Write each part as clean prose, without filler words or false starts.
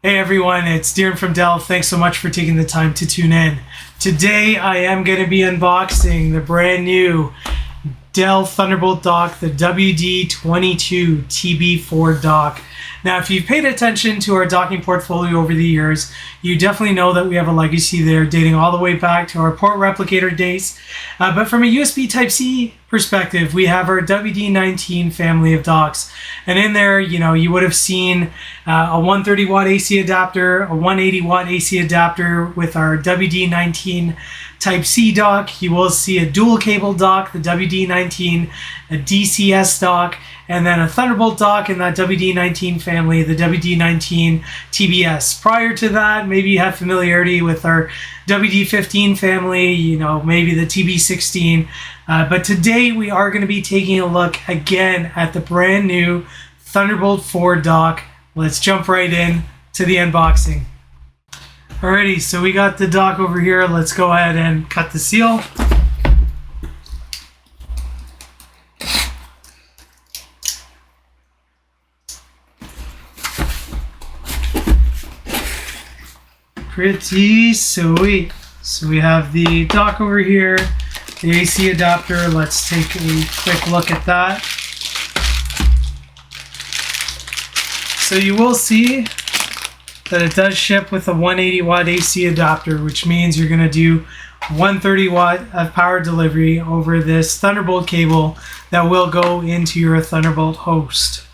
Hey everyone, it's Darren from Dell. Thanks so much for taking the time to tune in. Today I am going to be unboxing the brand new Dell Thunderbolt dock, the WD22TB4 dock. Now, if you've paid attention to our docking portfolio over the years, you definitely know that we have a legacy there dating all the way back to our port replicator days. But from a USB Type-C perspective, we have our WD19 family of docks. And in there, you would have seen a 130 watt AC adapter, a 180 watt AC adapter with our WD19 Type-C dock. You will see a dual cable dock, the WD19, a DCS dock, and then a Thunderbolt dock in that WD19 family, the WD19 TBS. Prior to that, maybe you have familiarity with our WD15 family, maybe the TB16. But today we are going to be taking a look again at the brand new Thunderbolt 4 dock. Let's jump right in to the unboxing. Alrighty, so we got the dock over here. Let's go ahead and cut the seal. Pretty sweet. So we have the dock over here, the AC adapter. Let's take a quick look at that. So you will see that it does ship with a 180 watt AC adapter, which means you're going to do 130 watt of power delivery over this Thunderbolt cable that will go into your Thunderbolt host.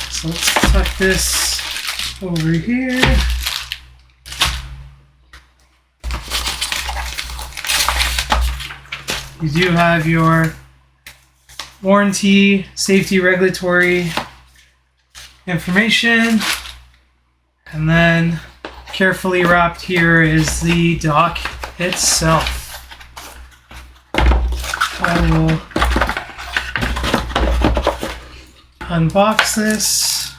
So let's tuck this over here. You do have your warranty, safety, regulatory information, and then carefully wrapped here is the dock itself. I will unbox this.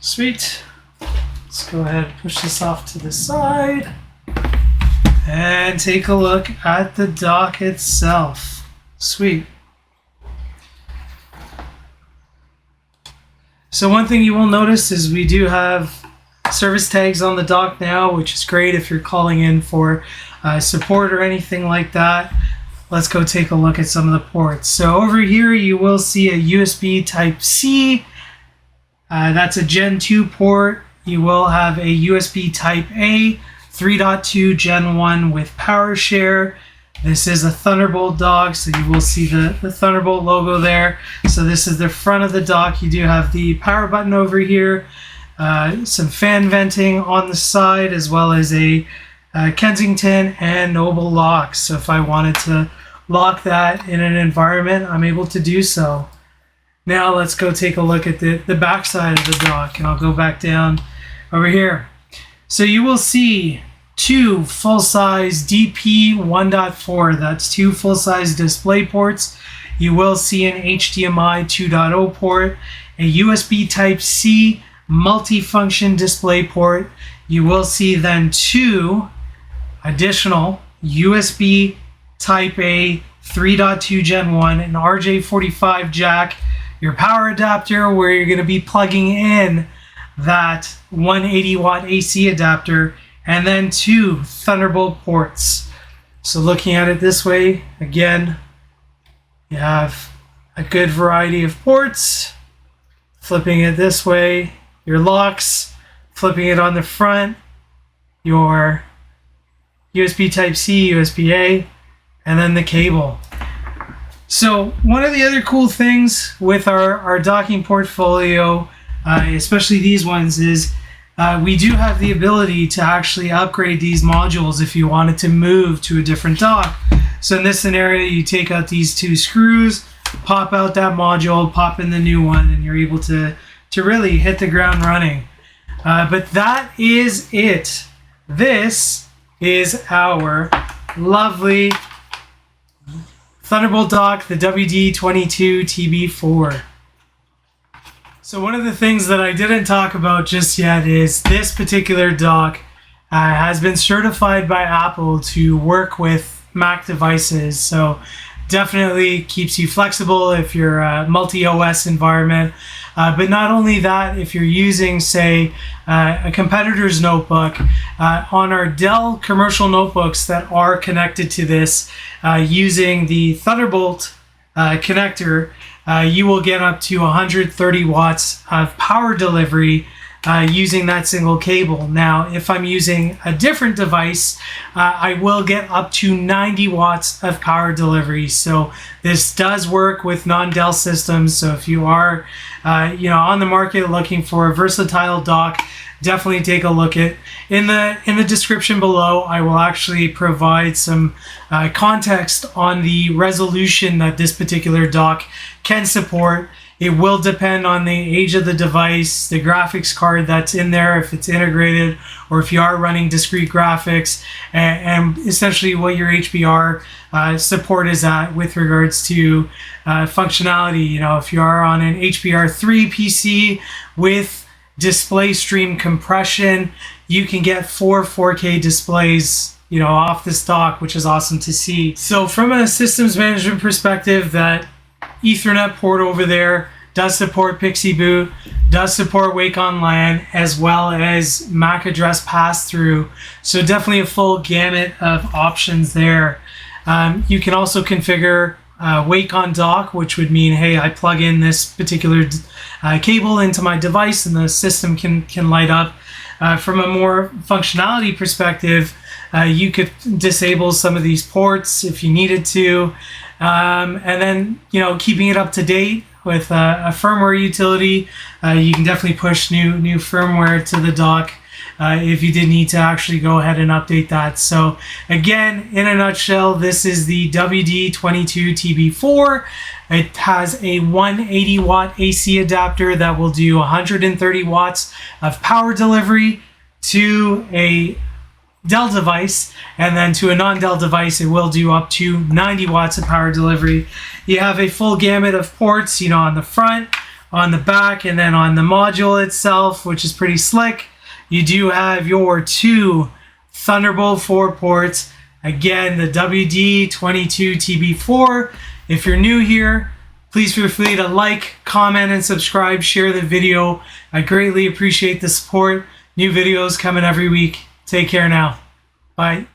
Sweet. Let's go ahead and push this off to the side and take a look at the dock itself. Sweet. So one thing you will notice is we do have service tags on the dock now, which is great if you're calling in for support or anything like that. Let's go take a look at some of the ports. So over here you will see a USB Type-C. That's a Gen 2 port. You will have a USB Type-A 3.2 Gen 1 with power share. This is a Thunderbolt dock, so you will see the Thunderbolt logo there. So this is the front of the dock. You do have the power button over here, some fan venting on the side, as well as a Kensington and Noble lock. So if I wanted to lock that in an environment, I'm able to do so. Now let's go take a look at the back side of the dock, and I'll go back down over here. So you will see two full-size DP 1.4. That's two full-size display ports. You will see an HDMI 2.0 port, a USB Type-C multi-function display port. You will see then two additional USB Type-A 3.2 Gen 1, an RJ45 jack, your power adapter where you're going to be plugging in that 180 watt AC adapter, and then two Thunderbolt ports. So looking at it this way, again, you have a good variety of ports. Flipping it this way, your locks. Flipping it on the front, your USB Type-C, USB-A, and then the cable. So one of the other cool things with our docking portfolio, especially these ones, is we do have the ability to actually upgrade these modules if you wanted to move to a different dock. So in this scenario, you take out these two screws, pop out that module, pop in the new one, and you're able to really hit the ground running. But that is it. This is our lovely Thunderbolt dock, the WD22TB4. So one of the things that I didn't talk about just yet is this particular dock has been certified by Apple to work with Mac devices. So definitely keeps you flexible if you're a multi-OS environment. But not only that, if you're using, say, a competitor's notebook, on our Dell commercial notebooks that are connected to this using the Thunderbolt connector, you will get up to 130 watts of power delivery using that single cable. Now, if I'm using a different device, I will get up to 90 watts of power delivery. So this does work with non-Dell systems. So if you are, on the market looking for a versatile dock, definitely take a look at in the description below. I will actually provide some context on the resolution that this particular dock can support. It will depend on the age of the device, the graphics card that's in there, if it's integrated, or if you are running discrete graphics, and essentially what your HBR support is at with regards to functionality. If you are on an HBR3 PC with display stream compression, you can get 4K displays off this dock, which is awesome to see. So from a systems management perspective, that Ethernet port over there does support Pixie Boot, does support Wake on LAN, as well as MAC address pass-through. So definitely a full gamut of options there. You can also configure Wake on Dock, which would mean, hey, I plug in this particular cable into my device and the system can light up. From a more functionality perspective, you could disable some of these ports if you needed to. And then, keeping it up to date with a firmware utility, you can definitely push new firmware to the dock if you did need to actually go ahead and update that. So again, in a nutshell, this is the WD22TB4. It has a 180 watt AC adapter that will do 130 watts of power delivery to a Dell device, and then to a non-Dell device it will do up to 90 watts of power delivery. You have a full gamut of ports, on the front, on the back, and then on the module itself, which is pretty slick. You do have your 2 Thunderbolt 4 ports. Again, the WD22TB4. If you're new here, please feel free to like, comment, and subscribe. Share the video. I greatly appreciate the support. New videos coming every week. Take care now. Bye.